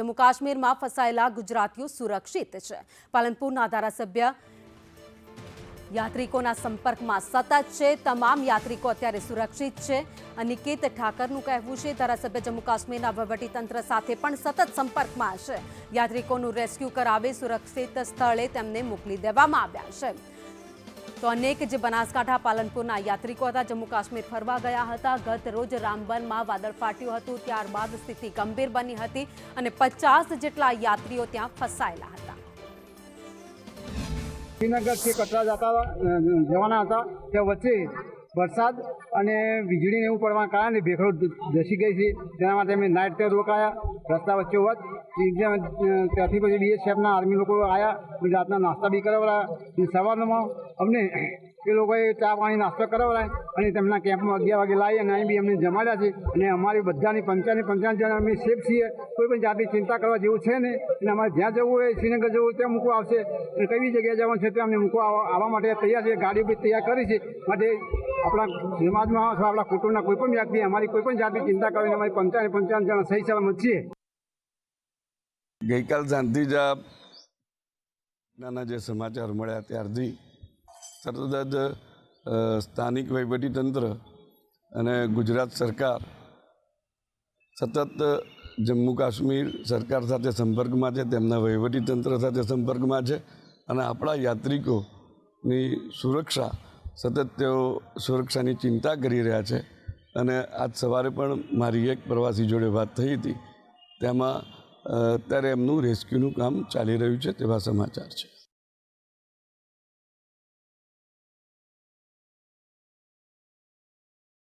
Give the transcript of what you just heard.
जम्मू काश्मीर में फसायेला गुजरातीओ सुरक्षित है। पालनपुरना धारासभ्य यात्रिकोना संपर्क में सतत है। तमाम यात्रिको अत्यारे सुरक्षित है। अनिकेत ठाकरनुं कहेवुं छे धारासभ्य जम्मू काश्मीरना वहीवटीतंत्र साथे पण सतत संपर्क में छे। यात्रिकोनुं रेस्क्यू करावी सुरक्षित स्थळे तेमने मोकली देवामां आव्या छे। तो अनेक जे बनासकांठा पालनपुरना यात्रिको हता जम्मू काश्मीर फरवा गया हता। गत रोज रामबन में वादळ फाट्युं हतुं, त्यारबाद स्थिति गंभीर बनी हती अने 50 जेटला यात्रीओ त्यां फसायेला हता। श्रीनगर से कटरा जवाना था त्या वच्चे वरसाद અને વીજળી એવું પડવાના કારણે ભેખડો ધસી ગઈ છે। તેના માટે અમે નાઇટ પર રોકાયા રસ્તા વચ્ચોવચ। ત્યાંથી પછી બીએસએફના આર્મી લોકો આવ્યા, રાતના નાસ્તા બી કરાવડાયા। સવારમાં અમને એ લોકોએ ચા પાણી નાસ્તો કરાવડાય અને તેમના કેમ્પમાં 11 વાગે લાવી અને અહીં બી અમને જમાડ્યા છે। અને અમારી બધાની 55 જણ અમે સેફ છીએ। કોઈ પણ જાતની ચિંતા કરવા જેવું છે ને। અને અમારે જ્યાં જવું હોય શ્રીનગર જવું ત્યાં મૂકવા આવશે અને કઈ જગ્યાએ જવાનું છે ત્યાં અમને મૂકવા આવવા માટે તૈયાર છે। ગાડીઓ બી તૈયાર કરી છે માટે अपना समाज में अपना कुटुंब कोईपण व्यक्ति अमारी कोईपण जाति चिंता करें अमारी 55 जन सही सलामत छे। गई काल सांतिजा जे समाचार मळ्या त्यारथी तरत ज स्थानिक वहीवटीतंत्र अने गुजरात सरकार सतत जम्मू काश्मीर सरकार साथे संपर्क में है, तेमना वहीवटीतंत्र साथे संपर्क में है अने आपणा यात्रिकोनी सुरक्षा सतत तेओ सुरक्षानी चिंता करी रह्या छे। अने आज सवारे पण मारी एक प्रवासी जोड़े बात थई हती, तेमां अत्यारे एमनुं रेस्क्यूनुं काम चाली रह्युं छे तेवा समाचार छे।